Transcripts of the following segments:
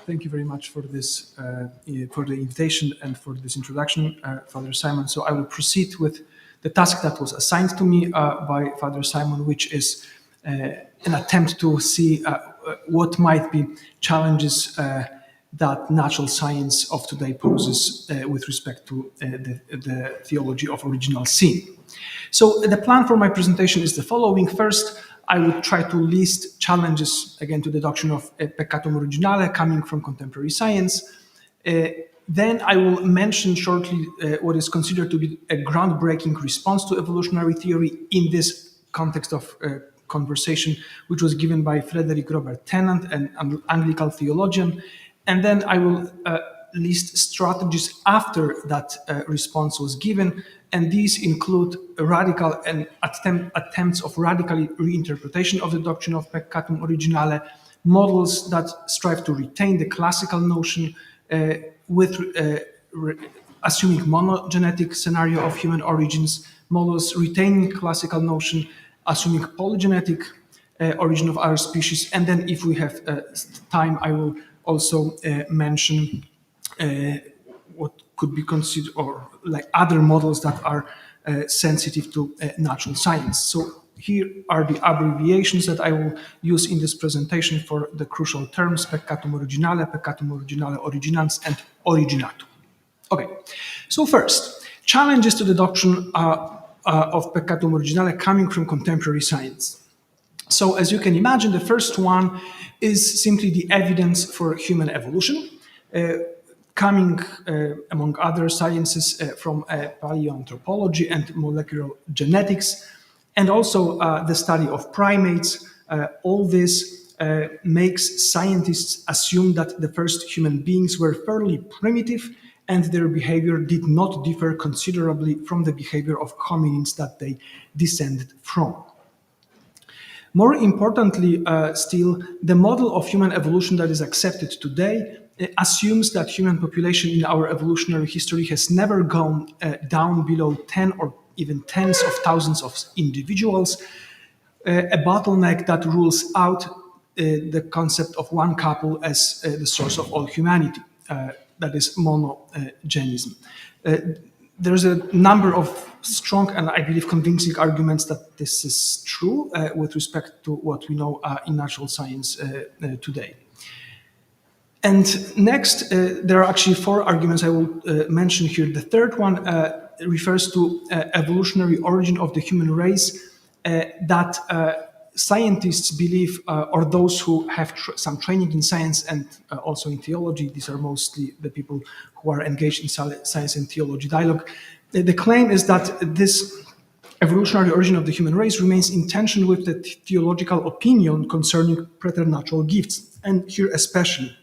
Thank you very much for this, for the invitation and for this introduction, Father Simon. So I will proceed with the task that was assigned to me by Father Simon, which is an attempt to see what might be challenges that natural science of today poses with respect to the theology of original sin. So the plan for my presentation is the following. First, I would try to list challenges, again, to the doctrine of Peccatum originale coming from contemporary science. Then I will mention shortly what is considered to be a groundbreaking response to evolutionary theory in this context of conversation, which was given by Frederick Robert Tennant, an Anglican theologian. And then I will list strategies after that response was given, and these include radical and attempts of radical reinterpretation of the doctrine of Peccatum originale, models that strive to retain the classical notion with assuming monogenetic scenario of human origins, models retaining classical notion, assuming polygenetic origin of our species, and then if we have time, I will also mention what could be considered, or like other models that are sensitive to natural science. So here are the abbreviations that I will use in this presentation for the crucial terms: Peccatum originale, originans, and originatum. Okay, so first, challenges to the doctrine of Peccatum originale coming from contemporary science. So as you can imagine, the first one is simply the evidence for human evolution, coming, among other sciences, from paleoanthropology and molecular genetics, and also the study of primates. All this makes scientists assume that the first human beings were fairly primitive and their behavior did not differ considerably from the behavior of hominins that they descended from. More importantly still, the model of human evolution that is accepted today assumes that human population in our evolutionary history has never gone down below 10 or even tens of thousands of individuals, a bottleneck that rules out the concept of one couple as the source of all humanity, that is monogenism. There's a number of strong and I believe convincing arguments that this is true with respect to what we know in natural science today. And next, there are actually four arguments I will mention here. The third one refers to evolutionary origin of the human race that scientists believe, or those who have some training in science and also in theology, these are mostly the people who are engaged in science and theology dialogue. The claim is that this evolutionary origin of the human race remains in tension with the theological opinion concerning preternatural gifts, and here especially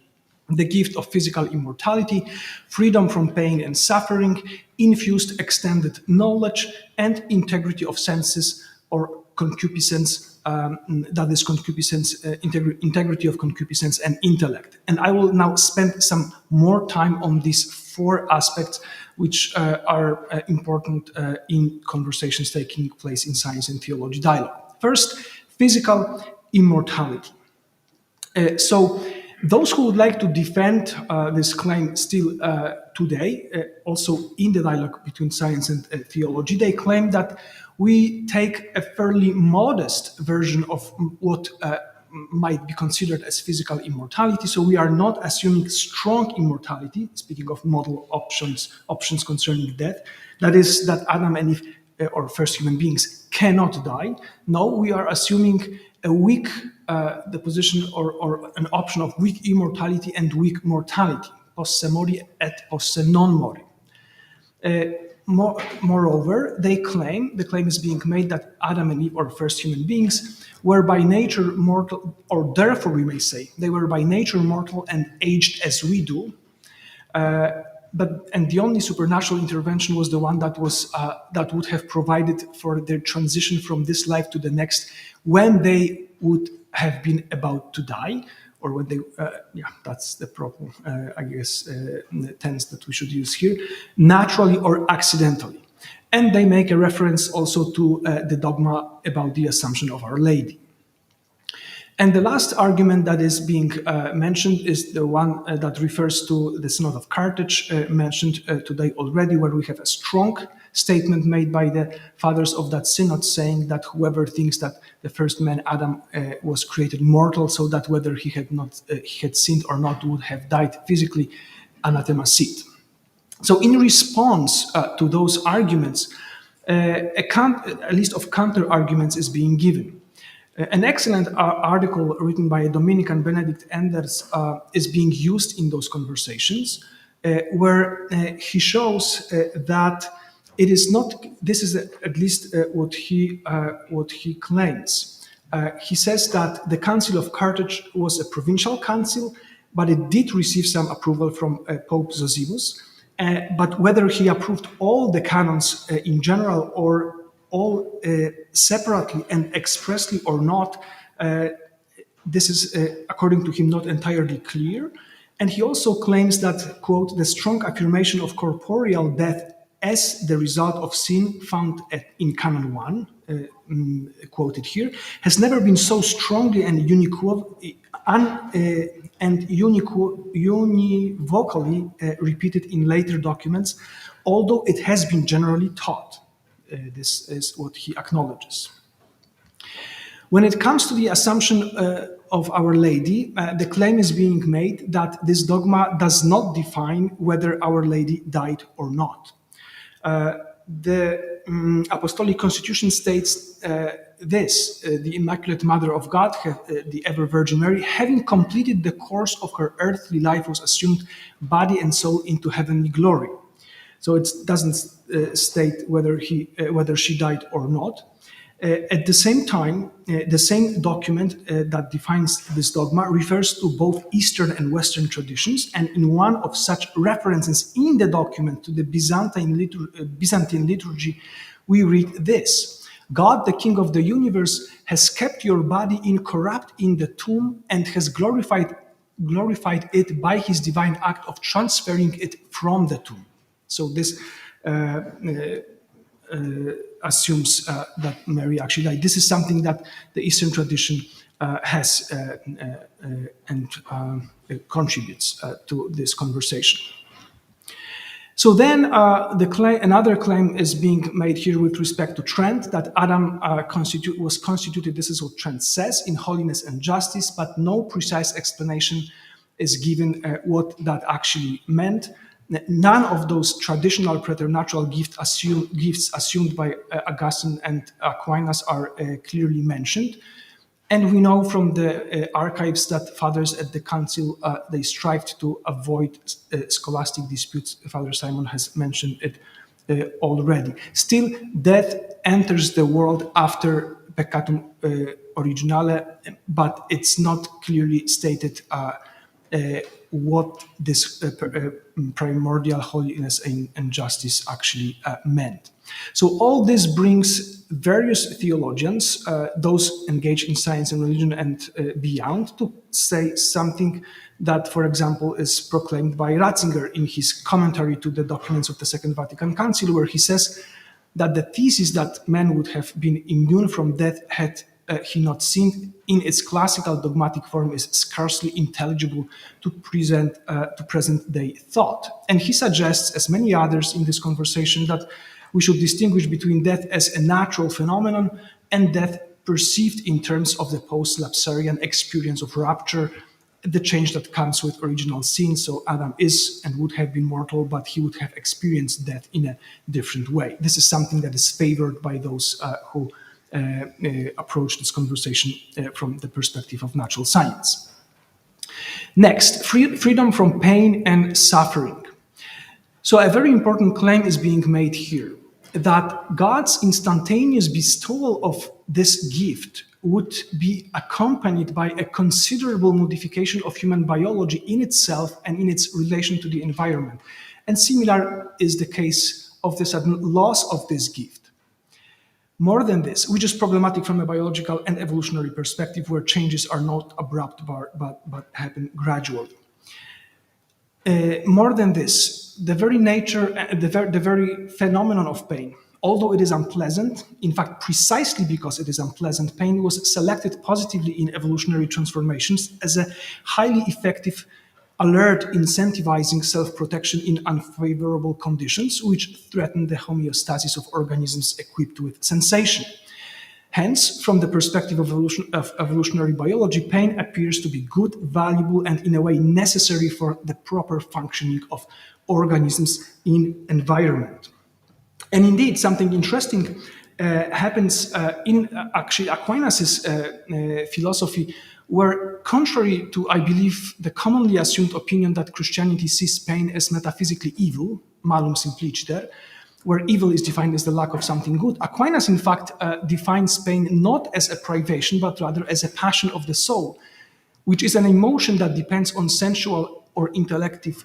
the gift of physical immortality, freedom from pain and suffering, infused extended knowledge, and integrity of senses or concupiscence, that is concupiscence, integrity of concupiscence and intellect. And I will now spend some more time on these four aspects which are important in conversations taking place in science and theology dialogue. First, physical immortality. So those who would like to defend this claim still today, also in the dialogue between science and theology, they claim that we take a fairly modest version of what might be considered as physical immortality. So we are not assuming strong immortality, speaking of model options concerning death, that is that Adam and Eve, or first human beings, cannot die. No, we are assuming a weak the position or an option of weak immortality and weak mortality, posse mori et posse non mori. Moreover, the claim is being made that Adam and Eve, or first human beings, were by nature mortal, or therefore we may say, they were by nature mortal and aged as we do. And the only supernatural intervention was the one that would have provided for their transition from this life to the next, when they would have been about to die, or when they, that's the proper, I guess, tense that we should use here, naturally or accidentally. And they make a reference also to the dogma about the Assumption of Our Lady. And the last argument that is being mentioned is the one that refers to the Synod of Carthage, mentioned today already, where we have a strong statement made by the fathers of that synod saying that whoever thinks that the first man, Adam, was created mortal, so that whether he had sinned or not would have died physically, anathema sit. So in response to those arguments, a list of counter-arguments is being given. An excellent article written by Dominican Benedict Enders is being used in those conversations, where he shows that it is not. This is at least what he claims. He says that the Council of Carthage was a provincial council, but it did receive some approval from Pope Zosimus. But whether he approved all the canons in general or all separately and expressly or not, this is, according to him, not entirely clear. And he also claims that, quote, the strong affirmation of corporeal death as the result of sin found in Canon 1, quoted here, has never been so strongly and univocally repeated in later documents, although it has been generally taught. This is what he acknowledges. When it comes to the assumption of Our Lady, the claim is being made that this dogma does not define whether Our Lady died or not. The Apostolic Constitution states this: the Immaculate Mother of God, the Ever Virgin Mary, having completed the course of her earthly life, was assumed body and soul into heavenly glory. So it doesn't state whether she died or not. At the same time, the same document that defines this dogma refers to both Eastern and Western traditions, and in one of such references in the document to the Byzantine liturgy, we read this: God, the King of the universe, has kept your body incorrupt in the tomb and has glorified it by his divine act of transferring it from the tomb. So this assumes that Mary actually died. This is something that the Eastern tradition has and contributes to this conversation. So then another claim is being made here with respect to Trent, that Adam was constituted, this is what Trent says, in holiness and justice, but no precise explanation is given what that actually meant. None of those traditional preternatural gifts assumed by Augustine and Aquinas are clearly mentioned. And we know from the archives that fathers at the council, they strived to avoid scholastic disputes. Father Simon has mentioned it already. Still, death enters the world after Peccatum originale, but it's not clearly stated what this primordial holiness and justice actually meant. So all this brings various theologians, those engaged in science and religion and beyond, to say something that, for example, is proclaimed by Ratzinger in his commentary to the documents of the Second Vatican Council, where he says that the thesis that man would have been immune from death had he not sinned in its classical dogmatic form is scarcely intelligible to present-day thought. And he suggests, as many others in this conversation, that we should distinguish between death as a natural phenomenon and death perceived in terms of the post-lapsarian experience of rapture, the change that comes with original sin. So Adam is and would have been mortal, but he would have experienced death in a different way. This is something that is favored by those who approach this conversation from the perspective of natural science. Next, freedom from pain and suffering. So a very important claim is being made here, that God's instantaneous bestowal of this gift would be accompanied by a considerable modification of human biology in itself and in its relation to the environment. And similar is the case of the sudden loss of this gift. More than this, which is problematic from a biological and evolutionary perspective, where changes are not abrupt but happen gradually. More than this, the very nature, the very phenomenon of pain although it is unpleasant, in fact, precisely because it is unpleasant, pain was selected positively in evolutionary transformations as a highly effective alert incentivizing self-protection in unfavorable conditions, which threaten the homeostasis of organisms equipped with sensation. Hence, from the perspective of evolutionary biology, pain appears to be good, valuable, and in a way necessary for the proper functioning of organisms in environment. And indeed, something interesting happens in actually Aquinas' philosophy, where contrary to, I believe, the commonly assumed opinion that Christianity sees pain as metaphysically evil, malum simpliciter, where evil is defined as the lack of something good, Aquinas, in fact, defines pain not as a privation, but rather as a passion of the soul, which is an emotion that depends on sensual or intellective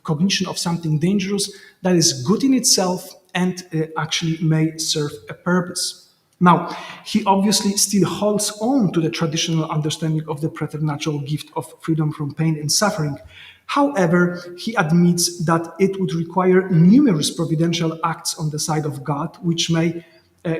cognition of something dangerous that is good in itself and actually may serve a purpose. Now, he obviously still holds on to the traditional understanding of the preternatural gift of freedom from pain and suffering. However, he admits that it would require numerous providential acts on the side of God, which may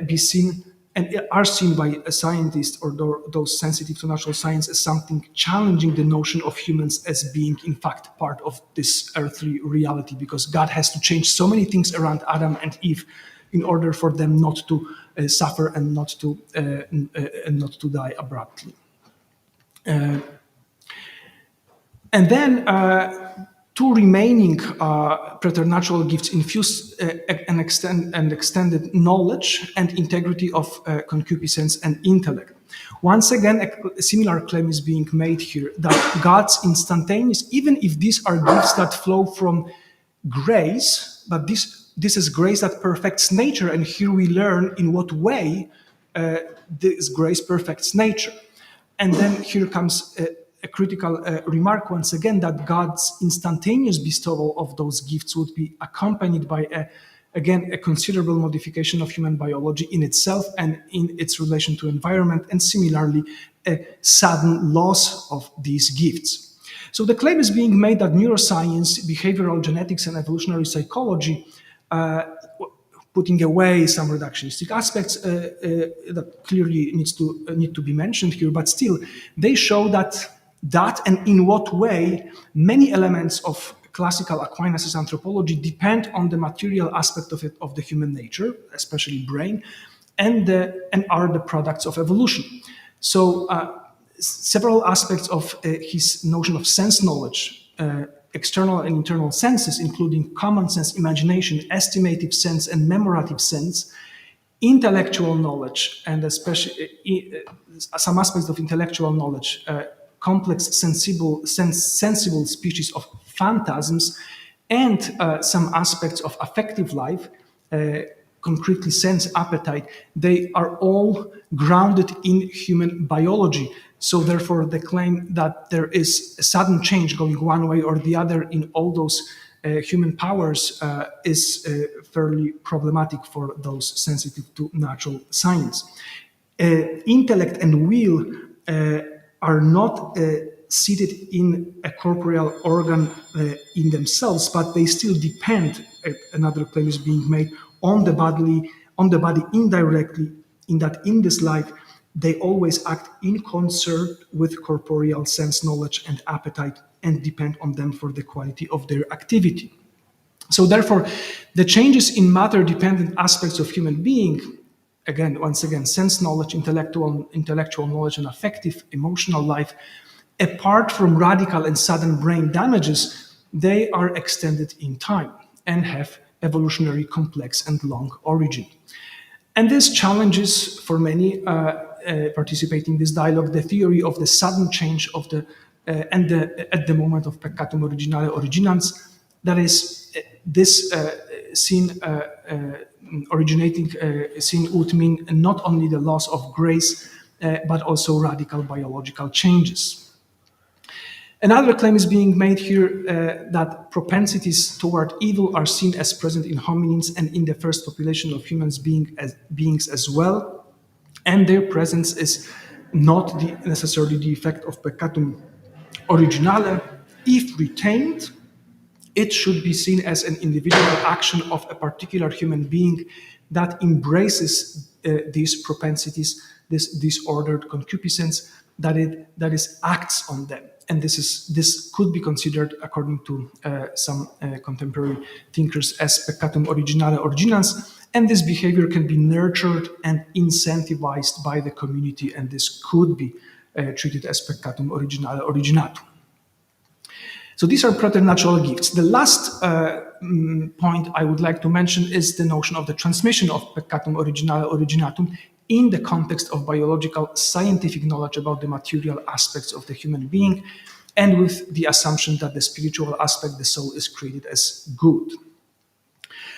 be seen and are seen by a scientist or those sensitive to natural science as something challenging the notion of humans as being, in fact, part of this earthly reality, because God has to change so many things around Adam and Eve in order for them not to suffer and not to die abruptly. And then two remaining preternatural gifts infuse an extended knowledge and integrity of concupiscence and intellect. Once again, a similar claim is being made here that God's instantaneous, even if these are gifts that flow from grace, but this is grace that perfects nature, and here we learn in what way this grace perfects nature. And then here comes a critical remark once again that God's instantaneous bestowal of those gifts would be accompanied by a considerable modification of human biology in itself and in its relation to environment, and similarly a sudden loss of these gifts. So the claim is being made that neuroscience, behavioral genetics, and evolutionary psychology, putting away some reductionistic aspects that clearly need to be mentioned here, but still they show that and in what way many elements of classical Aquinas' anthropology depend on the material aspect of the human nature, especially brain, and are the products of evolution. So several aspects of his notion of sense knowledge, external and internal senses, including common sense, imagination, estimative sense, and memorative sense, intellectual knowledge, and especially some aspects of intellectual knowledge, complex sensible species of phantasms, and some aspects of affective life, concretely sense, appetite, they are all grounded in human biology. So therefore, the claim that there is a sudden change going one way or the other in all those human powers is fairly problematic for those sensitive to natural science. Intellect and will are not seated in a corporeal organ in themselves, but they still depend, another claim is being made, on the body indirectly, in that in this life they always act in concert with corporeal sense knowledge and appetite and depend on them for the quality of their activity. So therefore, the changes in matter-dependent aspects of human being, once again, sense knowledge, intellectual knowledge, and affective, emotional life, apart from radical and sudden brain damages, they are extended in time and have evolutionary complex and long origin. And this challenges for many participating in this dialogue the theory of the sudden change of at the moment of Peccatum originale originans, that is, this sin originating sin would mean not only the loss of grace, but also radical biological changes. Another claim is being made here that propensities toward evil are seen as present in hominins and in the first population of humans beings as well, and their presence is not necessarily the effect of Peccatum originale if retained, it should be seen as an individual action of a particular human being that embraces these propensities, this disordered concupiscence, that is acts on them. And this could be considered, according to some contemporary thinkers, as peccatum originale originans. And this behavior can be nurtured and incentivized by the community, and this could be treated as peccatum originale originatum. So these are preternatural gifts. The last point I would like to mention is the notion of the transmission of peccatum originale originatum in the context of biological scientific knowledge about the material aspects of the human being, and with the assumption that the spiritual aspect, the soul, is created as good.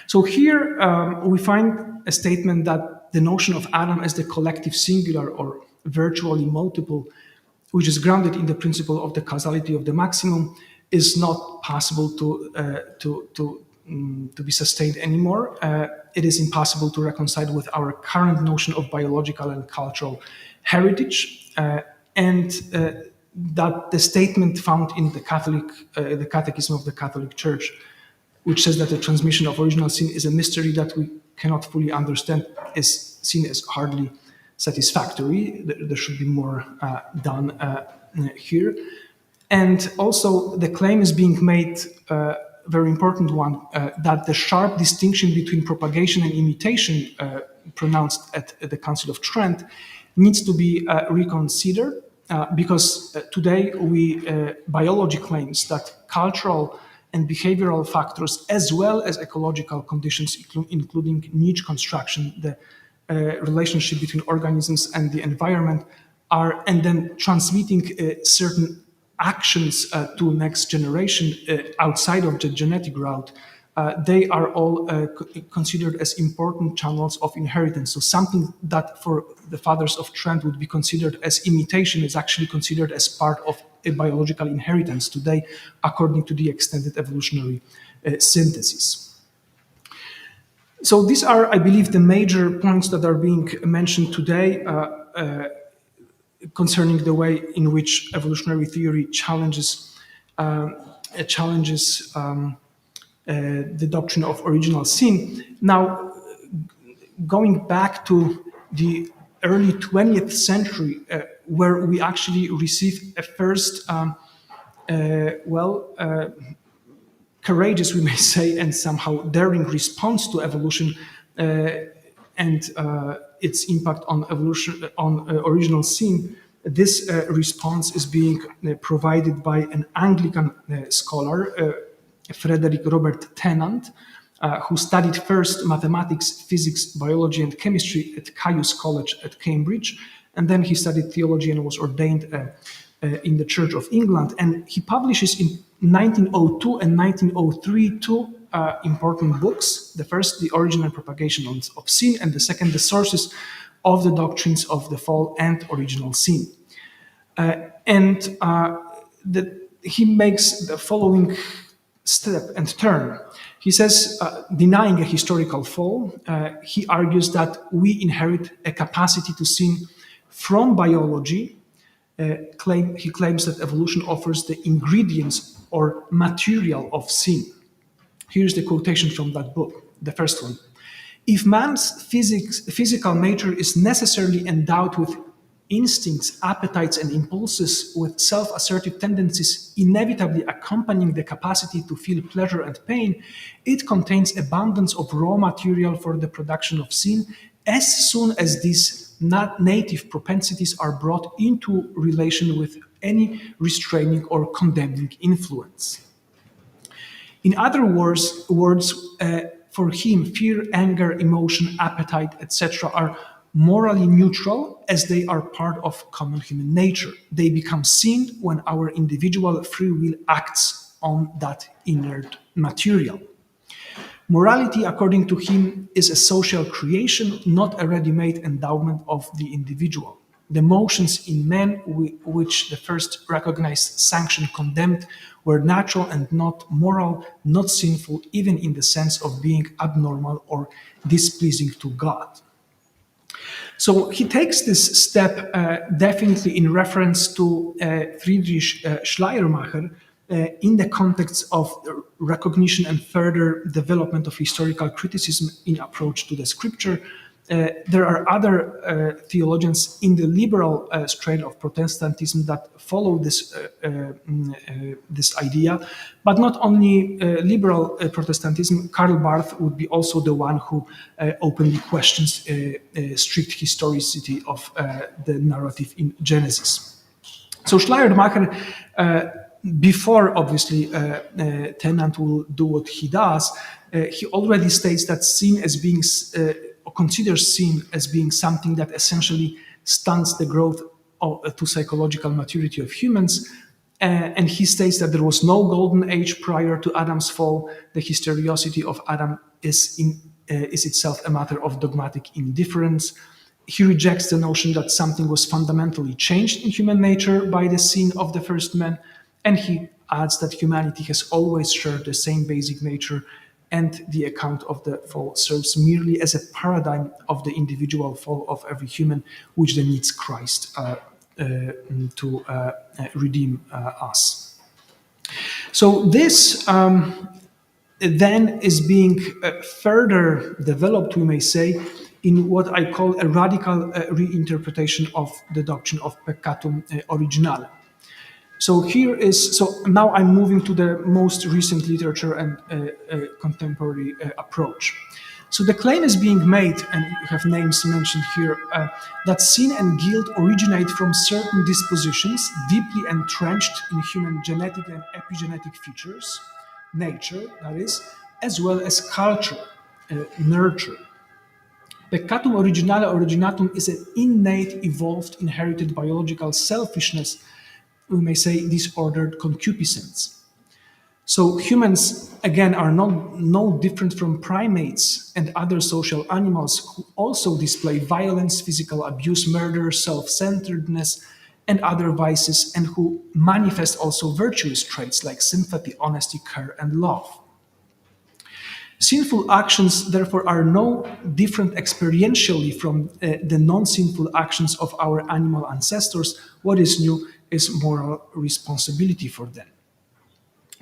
So here we find a statement that the notion of Adam as the collective singular or virtually multiple, which is grounded in the principle of the causality of the maximum, is not possible to be sustained anymore. It is impossible to reconcile with our current notion of biological and cultural heritage, and that the statement found in the Catechism of the Catholic Church, which says that the transmission of original sin is a mystery that we cannot fully understand, is seen as hardly satisfactory. There should be more done here. And also the claim is being made, very important one, that the sharp distinction between propagation and imitation pronounced at the Council of Trent needs to be reconsidered, because today biology claims that cultural and behavioral factors, as well as ecological conditions, including niche construction, the relationship between organisms and the environment, and then transmitting certain actions to next generation outside of the genetic route, they are all considered as important channels of inheritance. So something that for the fathers of Trent would be considered as imitation is actually considered as part of a biological inheritance today, according to the extended evolutionary synthesis. So these are, I believe, the major points that are being mentioned today concerning the way in which evolutionary theory challenges the doctrine of original sin. Now, going back to the early 20th century, where we actually received a first, courageous, we may say, and somehow daring response to evolution and its impact on evolution, on original sin. This response is being provided by an Anglican scholar, Frederick Robert Tennant, who studied first mathematics, physics, biology, and chemistry at Caius College at Cambridge, and then he studied theology and was ordained in the Church of England. And he publishes in 1902 and 1903 two important books. The first, The Origin and Propagation of Sin, and the second, The Sources of the Doctrines of the Fall and Original Sin. He makes the following step and turn. He says, denying a historical fall, he argues that we inherit a capacity to sin from biology. He claims that evolution offers the ingredients or material of sin. Here's the quotation from that book, the first one. If man's physical nature is necessarily endowed with instincts, appetites, and impulses, with self-assertive tendencies inevitably accompanying the capacity to feel pleasure and pain, it contains abundance of raw material for the production of sin as soon as these native propensities are brought into relation with any restraining or condemning influence. In other words, for him, fear, anger, emotion, appetite, etc. are morally neutral as they are part of common human nature. They become sin when our individual free will acts on that inert material. Morality, according to him, is a social creation, not a ready-made endowment of the individual. The motions in men, which the first recognized, sanctioned, condemned, were natural and not moral, not sinful, even in the sense of being abnormal or displeasing to God. So he takes this step definitely in reference to Friedrich Schleiermacher in the context of recognition and further development of historical criticism in approach to the scripture. There are other theologians in the liberal strain of Protestantism that follow this idea, but not only liberal Protestantism. Karl Barth would be also the one who openly questions strict historicity of the narrative in Genesis. So Schleiermacher, before obviously Tennant will do what he does, he already states that sin as being considers sin as being something that essentially stunts the growth to psychological maturity of humans. And he states that there was no golden age prior to Adam's fall. The historicity of Adam is itself a matter of dogmatic indifference. He rejects the notion that something was fundamentally changed in human nature by the sin of the first man. And he adds that humanity has always shared the same basic nature, and the account of the fall serves merely as a paradigm of the individual fall of every human, which then needs Christ to redeem us. So this then is being further developed, we may say, in what I call a radical reinterpretation of the doctrine of Peccatum originale. So now I'm moving to the most recent literature and contemporary approach. So the claim is being made, and you have names mentioned here, that sin and guilt originate from certain dispositions deeply entrenched in human genetic and epigenetic features, nature, that is, as well as culture, nurture. Peccatum originale originatum is an innate, evolved, inherited biological selfishness, we may say disordered concupiscence. So humans, again, are no different from primates and other social animals who also display violence, physical abuse, murder, self-centeredness, and other vices, and who manifest also virtuous traits like sympathy, honesty, care, and love. Sinful actions, therefore, are no different experientially from the non-sinful actions of our animal ancestors. What is new is moral responsibility for them.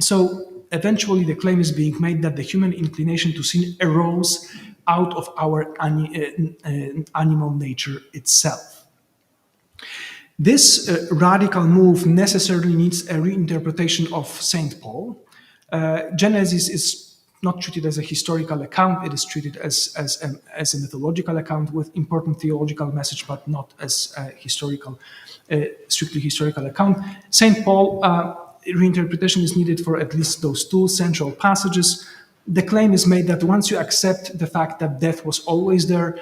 So eventually the claim is being made that the human inclination to sin arose out of our animal nature itself. This radical move necessarily needs a reinterpretation of St. Paul. Genesis is not treated as a historical account, it is treated as a mythological account with important theological message, but not as a strictly historical account. St. Paul, reinterpretation is needed for at least those two central passages. The claim is made that once you accept the fact that death was always there,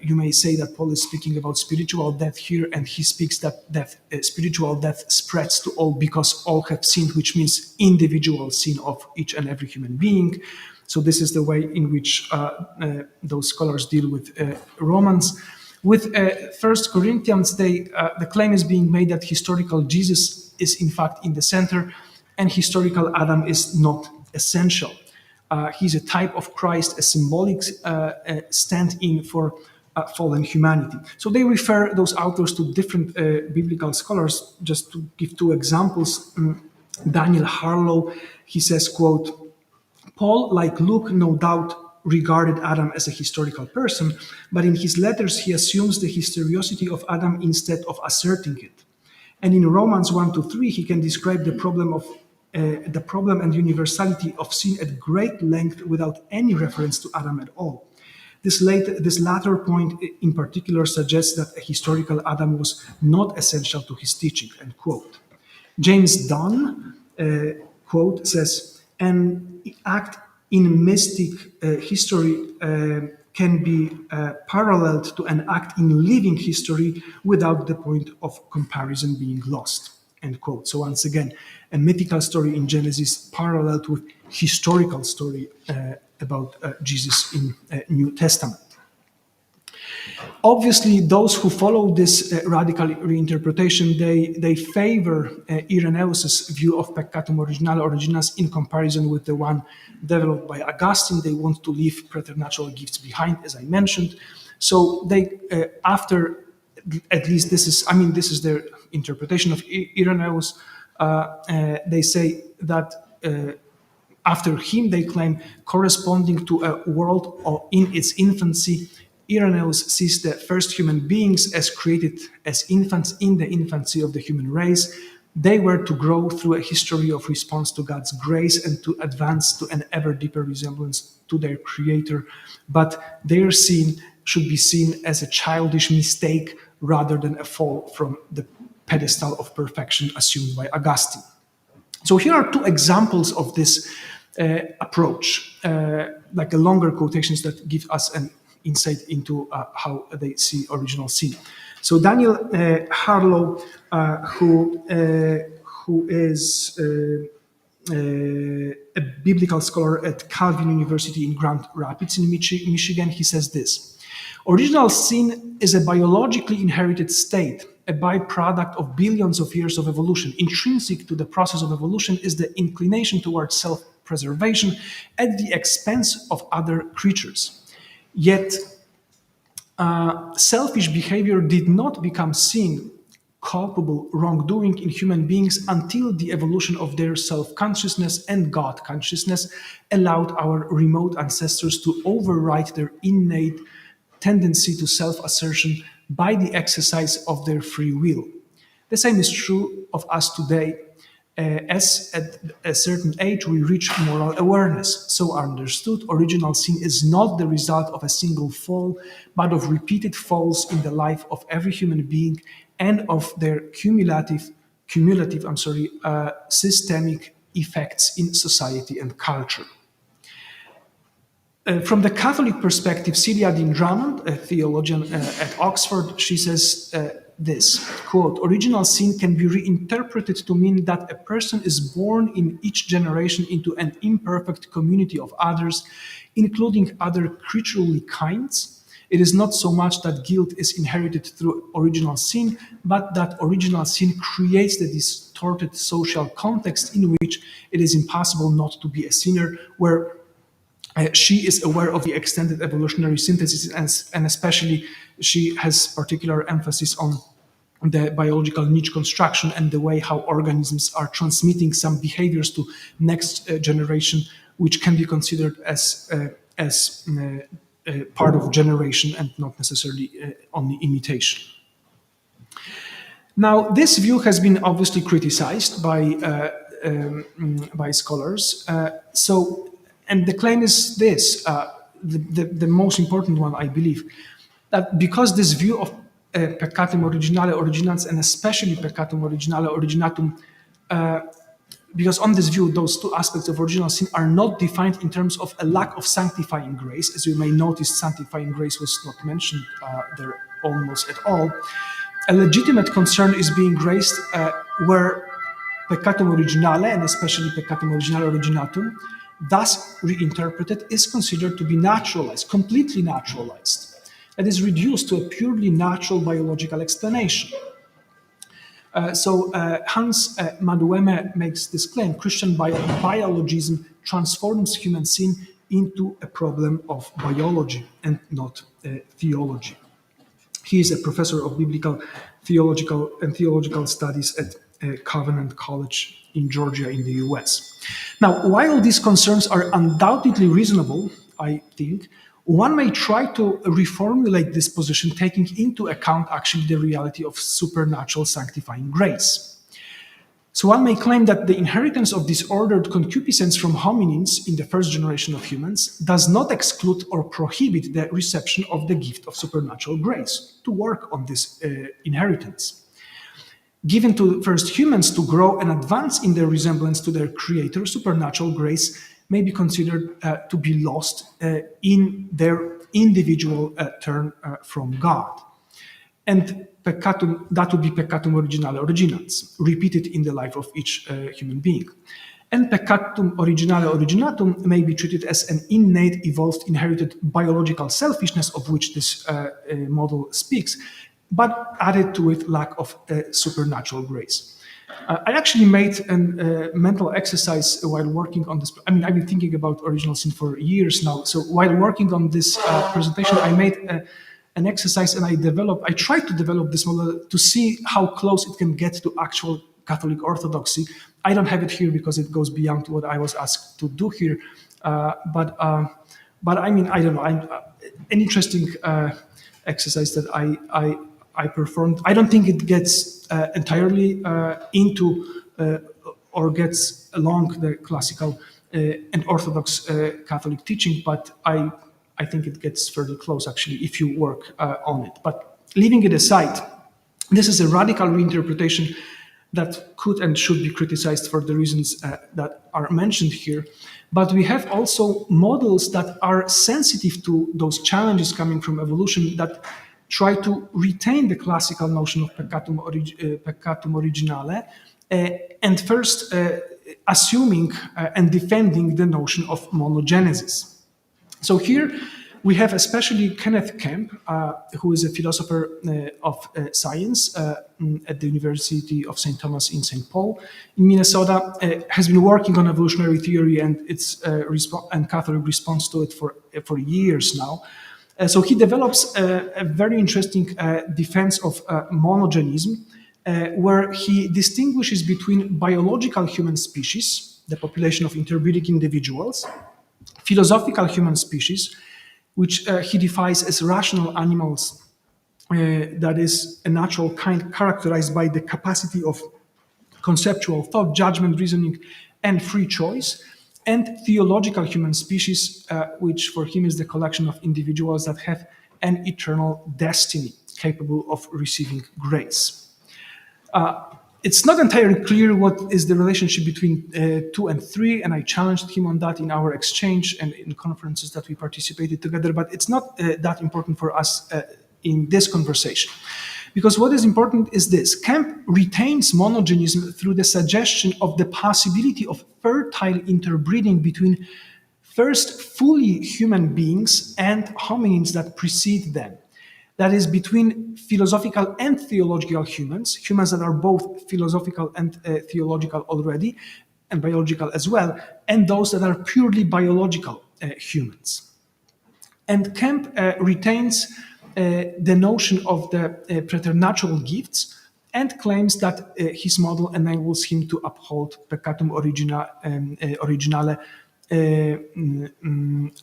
you may say that Paul is speaking about spiritual death here, and he speaks that spiritual death spreads to all because all have sinned, which means individual sin of each and every human being. So this is the way in which those scholars deal with Romans. With 1 Corinthians, the claim is being made that historical Jesus is in fact in the center, and historical Adam is not essential. He's a type of Christ, a symbolic stand-in for fallen humanity. So they refer those authors to different biblical scholars. Just to give two examples, Daniel Harlow, he says, quote, Paul, like Luke, no doubt regarded Adam as a historical person, but in his letters he assumes the historicity of Adam instead of asserting it. And in Romans 1-3, he can describe the problem and universality of sin at great length without any reference to Adam at all. This latter point in particular suggests that a historical Adam was not essential to his teaching, end quote. James Dunn, quote, says, an act in mystic history can be paralleled to an act in living history without the point of comparison being lost, end quote. So once again, a mythical story in Genesis paralleled with historical story about Jesus in New Testament. Obviously, those who follow this radical reinterpretation, they favor Irenaeus' view of Peccatum originale originalis in comparison with the one developed by Augustine. They want to leave preternatural gifts behind, as I mentioned. So they, after, at least this is their interpretation of Irenaeus, they say that after him, they claim, corresponding to a world in its infancy, Irenaeus sees the first human beings as created as infants in the infancy of the human race. They were to grow through a history of response to God's grace and to advance to an ever deeper resemblance to their Creator. But their sin should be seen as a childish mistake rather than a fall from the pedestal of perfection assumed by Augustine. So here are two examples of this approach, like a longer quotations that give us an insight into how they see original sin. So Daniel Harlow, who is a biblical scholar at Calvin University in Grand Rapids in Michigan, he says this: original sin is a biologically inherited state, a byproduct of billions of years of evolution. Intrinsic to the process of evolution is the inclination towards self-preservation at the expense of other creatures. Yet, selfish behavior did not become sin, culpable wrongdoing in human beings until the evolution of their self-consciousness and God consciousness allowed our remote ancestors to override their innate tendency to self-assertion by the exercise of their free will. The same is true of us today. As at a certain age we reach moral awareness. So understood, original sin is not the result of a single fall, but of repeated falls in the life of every human being and of their cumulative systemic effects in society and culture. From the Catholic perspective, Celia Dean Drummond, a theologian at Oxford, she says this, quote, original sin can be reinterpreted to mean that a person is born in each generation into an imperfect community of others, including other creaturely kinds. It is not so much that guilt is inherited through original sin, but that original sin creates the distorted social context in which it is impossible not to be a sinner, where she is aware of the extended evolutionary synthesis, and especially she has particular emphasis on the biological niche construction and the way how organisms are transmitting some behaviors to next generation, which can be considered as part of generation and not necessarily only imitation. Now, this view has been obviously criticized by scholars. And the claim is this, the most important one, I believe, that because this view of Peccatum originale originans, and especially Peccatum originale originatum, because on this view, those two aspects of original sin are not defined in terms of a lack of sanctifying grace. As you may notice, sanctifying grace was not mentioned there almost at all. A legitimate concern is being raised where Peccatum originale, and especially Peccatum originale originatum, thus reinterpreted, is considered to be naturalized, completely naturalized. It is reduced to a purely natural biological explanation. So Hans Madueme makes this claim: Christian biologism transforms human sin into a problem of biology and not theology. He is a professor of biblical, theological studies at Covenant College in Georgia in the US. Now, while these concerns are undoubtedly reasonable, I think, one may try to reformulate this position taking into account actually the reality of supernatural sanctifying grace. So one may claim that the inheritance of disordered concupiscence from hominins in the first generation of humans does not exclude or prohibit the reception of the gift of supernatural grace to work on this inheritance. Given to first humans to grow and advance in their resemblance to their Creator, supernatural grace may be considered to be lost in their individual turn from God. And peccatum, that would be peccatum originale originans, repeated in the life of each human being. And peccatum originale originatum may be treated as an innate, evolved, inherited biological selfishness of which this model speaks, but added to it lack of supernatural grace. I actually made a mental exercise while working on this. I mean, I've been thinking about original sin for years now. So while working on this presentation, I made an exercise and I tried to develop this model to see how close it can get to actual Catholic orthodoxy. I don't have it here because it goes beyond what I was asked to do here. But I mean, I don't know. An interesting exercise that I performed. I don't think it gets entirely into or gets along the classical and Orthodox Catholic teaching, but I think it gets fairly close, actually, if you work on it. But leaving it aside, this is a radical reinterpretation that could and should be criticized for the reasons that are mentioned here. But we have also models that are sensitive to those challenges coming from evolution, that try to retain the classical notion of peccatum originale, and first assuming and defending the notion of monogenesis. So here we have especially Kenneth Kemp, who is a philosopher of science at the University of St. Thomas in St. Paul in Minnesota, has been working on evolutionary theory and its and Catholic response to it for years now. So he develops a very interesting defense of monogenism, where he distinguishes between biological human species, the population of interbreeding individuals, philosophical human species, which he defines as rational animals, that is a natural kind characterized by the capacity of conceptual thought, judgment, reasoning, and free choice, and theological human species, which for him is the collection of individuals that have an eternal destiny, capable of receiving grace. It's not entirely clear what is the relationship between 2 and 3, and I challenged him on that in our exchange and in conferences that we participated together, but it's not that important for us in this conversation. Because what is important is this: Kemp retains monogenism through the suggestion of the possibility of fertile interbreeding between first fully human beings and hominins that precede them. That is, between philosophical and theological humans that are both philosophical and theological already, and biological as well, and those that are purely biological humans. And Kemp retains the notion of the preternatural gifts and claims that his model enables him to uphold Peccatum originale,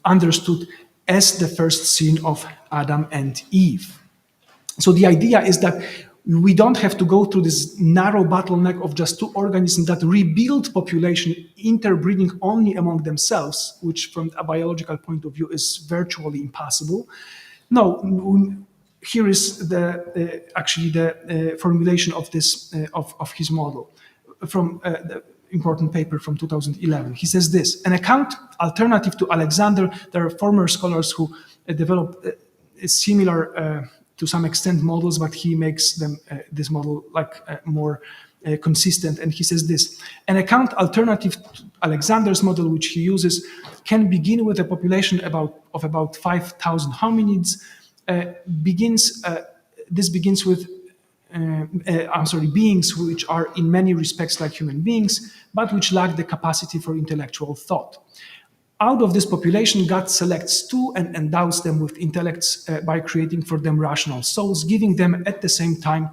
understood as the first sin of Adam and Eve. So the idea is that we don't have to go through this narrow bottleneck of just two organisms that rebuild population, interbreeding only among themselves, which from a biological point of view is virtually impossible. No, here is actually the formulation of this of his model from the important paper from 2011. He says this: an account alternative to Alexander. There are former scholars who developed similar to some extent models, but he makes them this model more consistent. And he says this: an account alternative to Alexander's model, which he uses, can begin with a population of about 5,000 hominids. This begins with beings which are in many respects like human beings, but which lack the capacity for intellectual thought. Out of this population, God selects two and endows them with intellects by creating for them rational souls, giving them at the same time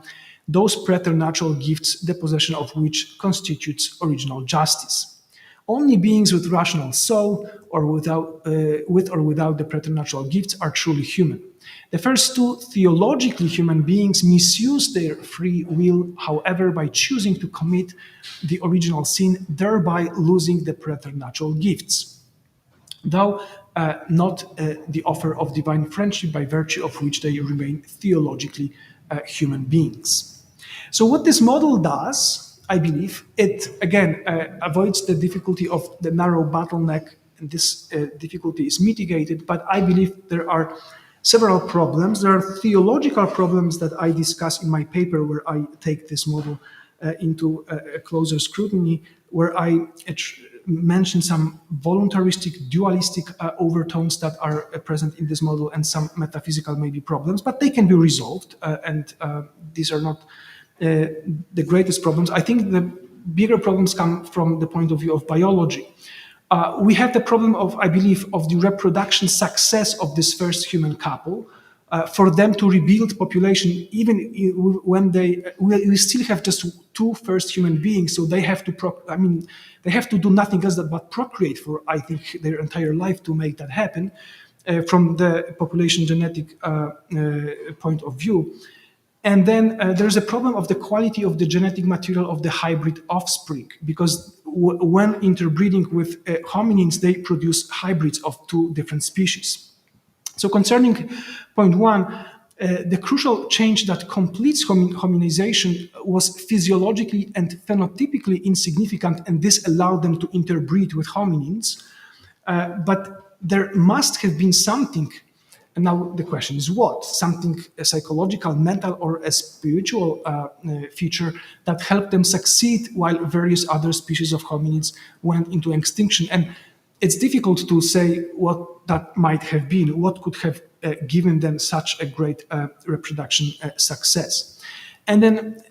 those preternatural gifts, the possession of which constitutes original justice. Only beings with rational soul, or with or without the preternatural gifts, are truly human. The first two theologically human beings misuse their free will, however, by choosing to commit the original sin, thereby losing the preternatural gifts, though not the offer of divine friendship, by virtue of which they remain theologically human beings. So what this model does, I believe, it again avoids the difficulty of the narrow bottleneck, and this difficulty is mitigated, but I believe there are several problems. There are theological problems that I discuss in my paper, where I take this model into a closer scrutiny, where I mention some voluntaristic, dualistic overtones that are present in this model, and some metaphysical maybe problems, but they can be resolved, and these are not the greatest problems. I think the bigger problems come from the point of view of biology. We have the problem of, I believe, of the reproduction success of this first human couple, for them to rebuild population, even when we still have just two first human beings, so they have to they have to do nothing else but procreate for, I think, their entire life to make that happen, from the population genetic point of view. And then there's a problem of the quality of the genetic material of the hybrid offspring, because when interbreeding with hominins, they produce hybrids of two different species. So concerning point one, the crucial change that completes hominization was physiologically and phenotypically insignificant, and this allowed them to interbreed with hominins. But there must have been something, and now the question is what? Something psychological, mental, or a spiritual feature that helped them succeed while various other species of hominids went into extinction. And it's difficult to say what that might have been, what could have given them such a great reproduction success. And then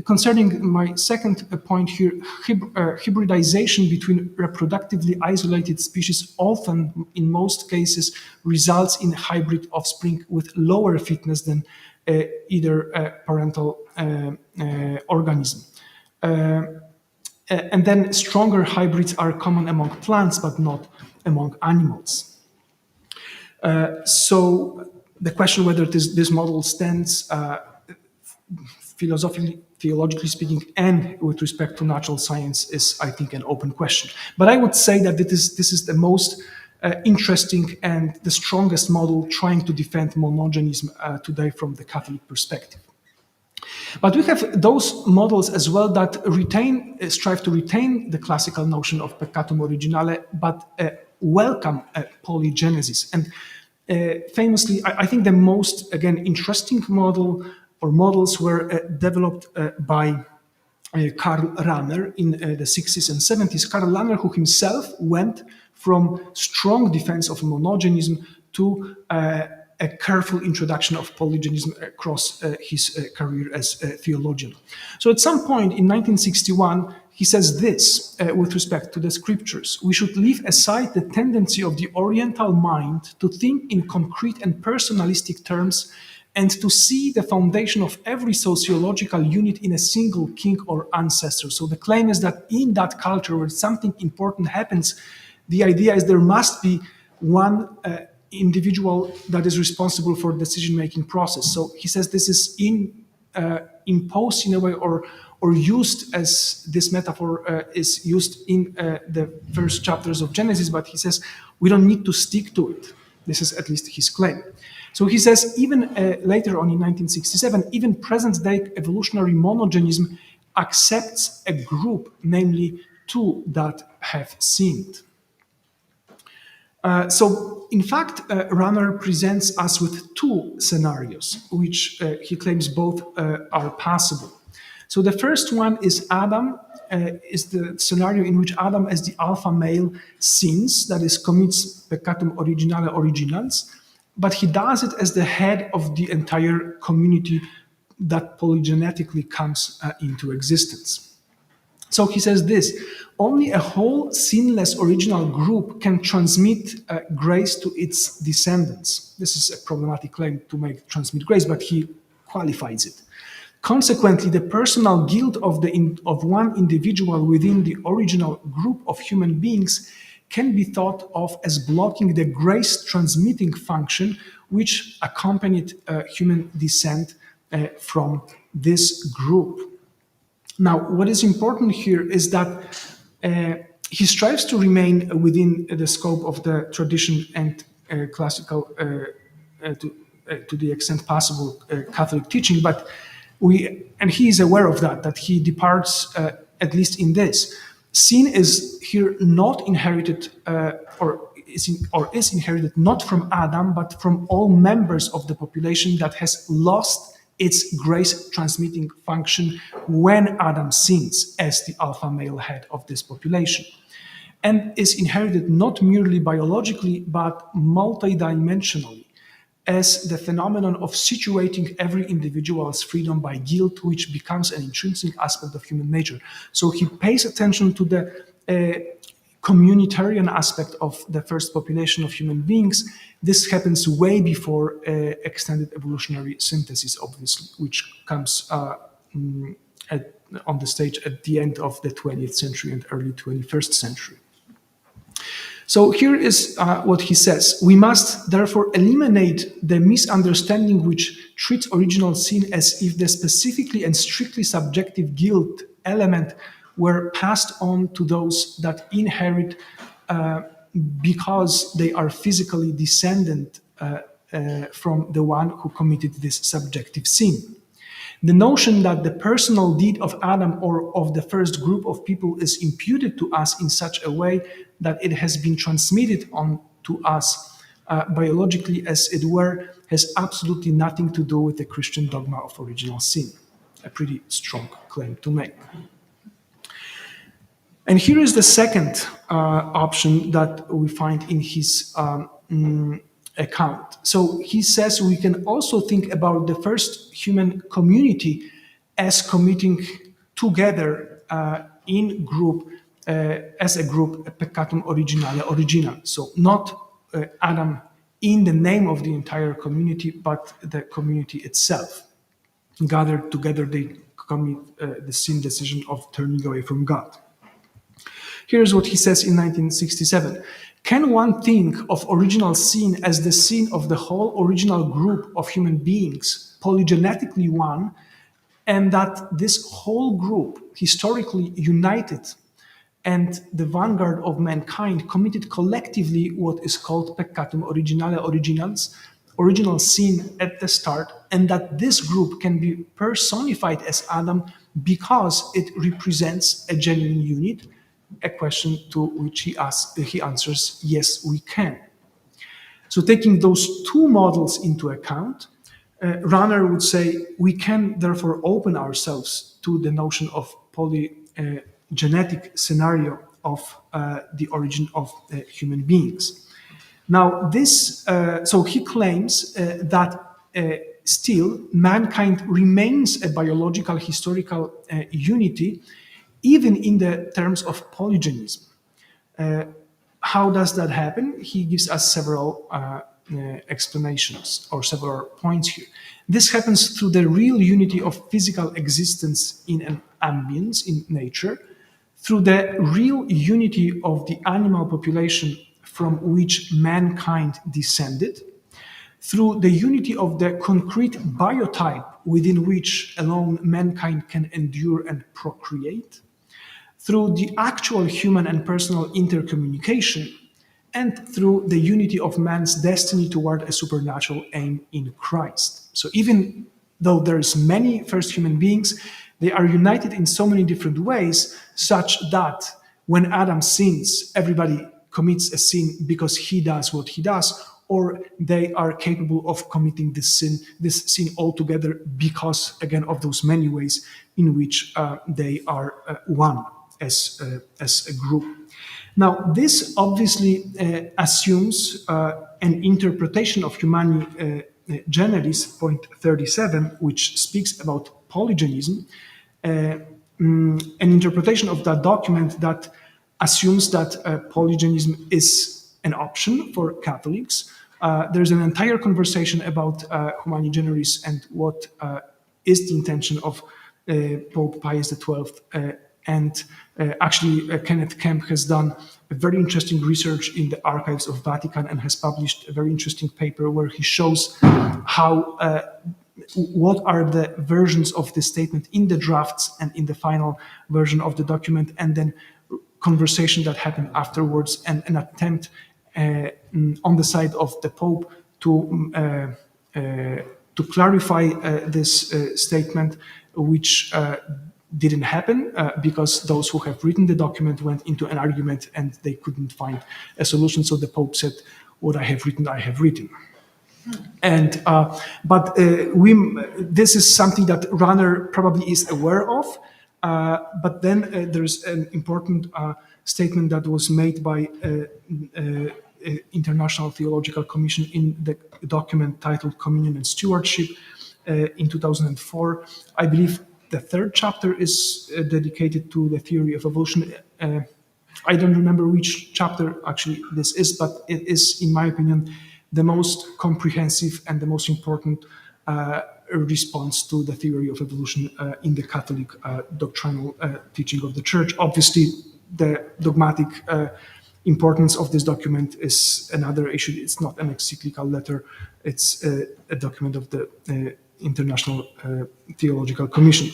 concerning my second point here, hybridization between reproductively isolated species often, in most cases, results in hybrid offspring with lower fitness than either parental organism. And then stronger hybrids are common among plants, but not among animals. So the question whether this model stands theologically speaking, and with respect to natural science, is, I think, an open question. But I would say that this is the most interesting and the strongest model trying to defend monogenism today from the Catholic perspective. But we have those models as well that strive to retain the classical notion of Peccatum originale, but welcome polygenesis. And famously, I think the most, again, interesting model or models were developed by Karl Rahner in the 60s and 70s. Karl Rahner, who himself went from strong defense of monogenism to a careful introduction of polygenism across his career as a theologian. So at some point in 1961, he says this with respect to the scriptures: we should leave aside the tendency of the Oriental mind to think in concrete and personalistic terms, and to see the foundation of every sociological unit in a single king or ancestor. So the claim is that in that culture where something important happens, the idea is there must be one individual that is responsible for the decision-making process. So he says this is imposed in a way or used as this metaphor is used in the first chapters of Genesis, but he says we don't need to stick to it. This is at least his claim. So he says even later on in 1967, even present-day evolutionary monogenism accepts a group, namely two that have sinned. So, in fact, Rahner presents us with two scenarios, which he claims both are possible. So the first one is Adam, is the scenario in which Adam, as the alpha male, sins, that is, commits Peccatum originale originals, but he does it as the head of the entire community that polygenetically comes into existence. So he says this: only a whole sinless original group can transmit grace to its descendants. This is a problematic claim to make, transmit grace, but he qualifies it. Consequently, the personal guilt of one individual within the original group of human beings can be thought of as blocking the grace transmitting function which accompanied human descent from this group. Now, what is important here is that he strives to remain within the scope of the tradition and classical, to the extent possible, Catholic teaching, but and he is aware of that he departs, at least in this. Sin is here not inherited, or is inherited not from Adam, but from all members of the population that has lost its grace transmitting function when Adam sins as the alpha male head of this population, and is inherited not merely biologically, but multidimensionally, as the phenomenon of situating every individual's freedom by guilt, which becomes an intrinsic aspect of human nature. So he pays attention to the communitarian aspect of the first population of human beings, this happens way before extended evolutionary synthesis, obviously, which comes on the stage at the end of the 20th century and early 21st century. So here is what he says. We must therefore eliminate the misunderstanding which treats original sin as if the specifically and strictly subjective guilt element were passed on to those that inherit because they are physically descendant from the one who committed this subjective sin. The notion that the personal deed of Adam or of the first group of people is imputed to us in such a way that it has been transmitted on to us biologically, as it were, has absolutely nothing to do with the Christian dogma of original sin. A pretty strong claim to make. And here is the second option that we find in his account. So he says we can also think about the first human community as committing together in group, as a group, a Peccatum originale, original. So not Adam in the name of the entire community, but the community itself. Gathered together, they commit the sin decision of turning away from God. Here's what he says in 1967. Can one think of original sin as the sin of the whole original group of human beings, polygenetically one, and that this whole group, historically united and the vanguard of mankind, committed collectively what is called Peccatum originale, original sin at the start, and that this group can be personified as Adam because it represents a genuine unit? A question to which he answers, yes, we can. So taking those two models into account, Runner would say we can therefore open ourselves to the notion of polygenetic scenario of the origin of human beings. Now this, so he claims that still mankind remains a biological historical unity, even in the terms of polygenism. How does that happen? He gives us several explanations or several points here. This happens through the real unity of physical existence in an ambience, in nature, through the real unity of the animal population from which mankind descended, through the unity of the concrete biotype within which alone mankind can endure and procreate, through the actual human and personal intercommunication, and through the unity of man's destiny toward a supernatural aim in Christ. So even though there's many first human beings, they are united in so many different ways, such that when Adam sins, everybody commits a sin because he does what he does, or they are capable of committing this sin altogether because, again, of those many ways in which they are one as a group. Now, this obviously assumes an interpretation of Humani Generis, point 37, which speaks about polygenism, an interpretation of that document that assumes that polygenism is an option for Catholics. There's an entire conversation about Humani Generis and what is the intention of Pope Pius XII. And actually, Kenneth Kemp has done a very interesting research in the archives of Vatican and has published a very interesting paper where he shows how what are the versions of the statement in the drafts and in the final version of the document, and then conversation that happened afterwards, and an attempt on the side of the Pope to clarify this statement, which didn't happen because those who have written the document went into an argument and they couldn't find a solution. So the Pope said, "What I have written, I have written." And but this is something that Runner probably is aware of. But then there's an important statement that was made by International Theological Commission in the document titled "Communion and Stewardship" in 2004. I believe the third chapter is dedicated to the theory of evolution. I don't remember which chapter actually this is, but it is, in my opinion, the most comprehensive and the most important response to the theory of evolution in the Catholic doctrinal teaching of the Church. Obviously, the dogmatic importance of this document is another issue. It's not an encyclical letter. It's a document of the International Theological Commission.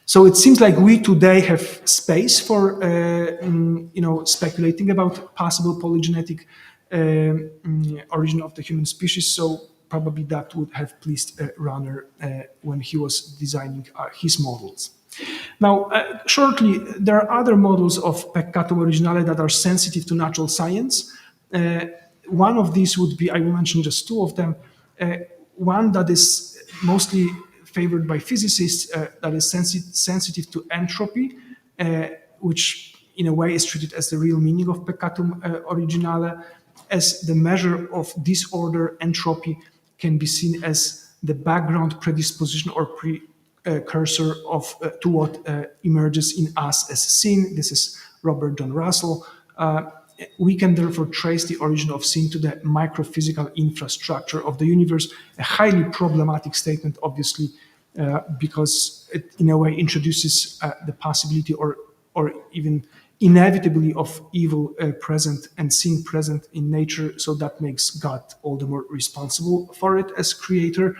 So it seems like we today have space for speculating about possible polygenetic origin of the human species. So probably that would have pleased Runner when he was designing his models. Now, shortly, there are other models of Peccatum originale that are sensitive to natural science. One of these would be, I will mention just two of them. One that is mostly favored by physicists, that is sensitive to entropy, which in a way is treated as the real meaning of Peccatum originale, as the measure of disorder. Entropy can be seen as the background predisposition or precursor to what emerges in us as sin. This is Robert John Russell. We can therefore trace the origin of sin to the microphysical infrastructure of the universe, a highly problematic statement, obviously, because it in a way introduces the possibility or even inevitably of evil present and sin present in nature. So that makes God all the more responsible for it as creator.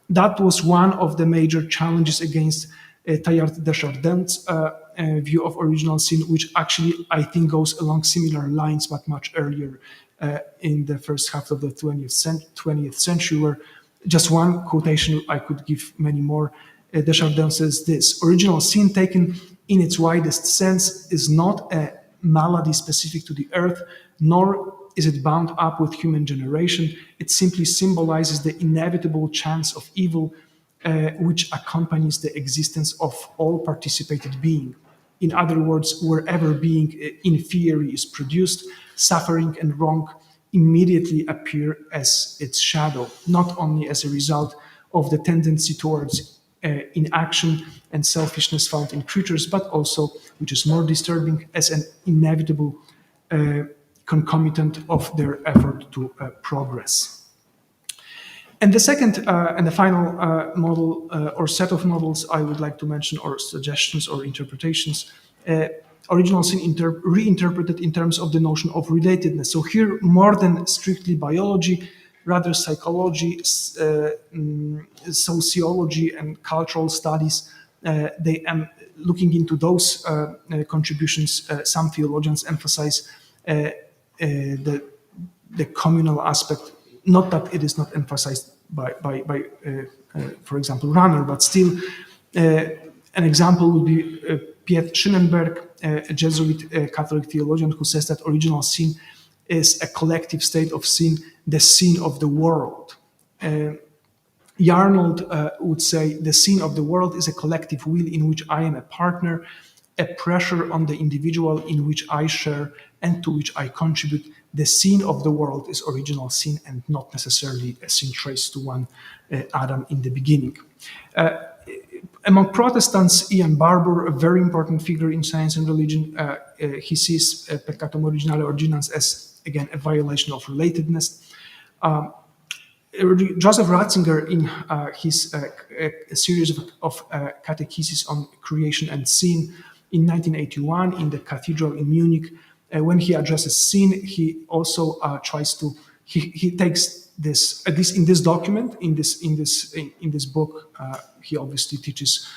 That was one of the major challenges against Teilhard de Chardin's view of original sin, which actually I think goes along similar lines, but much earlier in the first half of the 20th century, where just one quotation, I could give many more. De Chardin says this: original sin taken in its widest sense is not a malady specific to the earth, nor is it bound up with human generation. It simply symbolizes the inevitable chance of evil which accompanies the existence of all participated being. In other words, wherever being in theory is produced, suffering and wrong immediately appear as its shadow, not only as a result of the tendency towards inaction and selfishness found in creatures, but also, which is more disturbing, as an inevitable concomitant of their effort to progress. And the second and the final model or set of models I would like to mention, or suggestions or interpretations, original sin reinterpreted in terms of the notion of relatedness. So here, more than strictly biology, rather psychology, sociology, and cultural studies, they looking into those contributions. Some theologians emphasize the communal aspect. Not that it is not emphasized by for example, Runner, but still, an example would be Piet Schönenberg, a Jesuit Catholic theologian, who says that original sin is a collective state of sin, the sin of the world. Yarnold would say the sin of the world is a collective will in which I am a partner, a pressure on the individual in which I share and to which I contribute. The sin of the world is original sin and not necessarily a sin traced to one Adam in the beginning. Among Protestants, Ian Barbour, a very important figure in science and religion, he sees Peccatum originale originans as, again, a violation of relatedness. Joseph Ratzinger, in his a series of catecheses on creation and sin in 1981 in the cathedral in Munich, when he addresses sin, he also tries to he takes this, at least in this document, in this book, he obviously teaches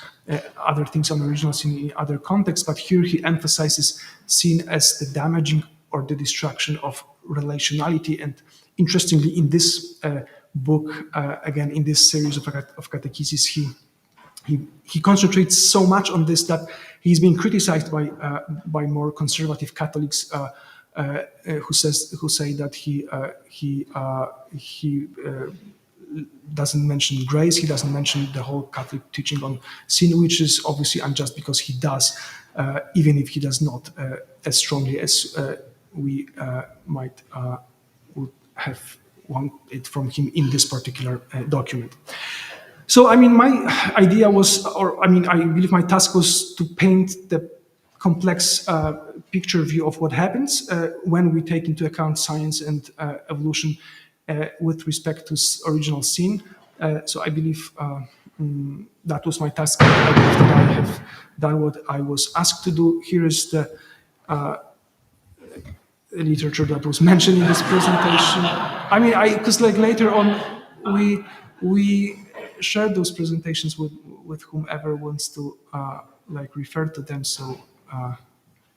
other things on original sin in other contexts, but here he emphasizes sin as the damaging or the destruction of relationality. And interestingly, in this book, again, in this series of catecheses, he concentrates so much on this that he's been criticized by more conservative Catholics who say that he doesn't mention grace, he doesn't mention the whole Catholic teaching on sin, which is obviously unjust because he does, even if he does not as strongly as we might would have want it from him in this particular document. So, I mean, my idea was, or I mean, I believe my task was to paint the complex picture view of what happens when we take into account science and evolution with respect to original sin. So I believe that was my task. I believe that I have done what I was asked to do. Here is the literature that was mentioned in this presentation. I mean, because like later on, we shared those presentations with whomever wants to like refer to them. So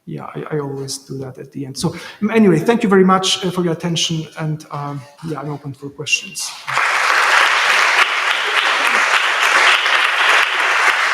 yeah, I always do that at the end. So anyway, thank you very much for your attention, and yeah, I'm open for questions.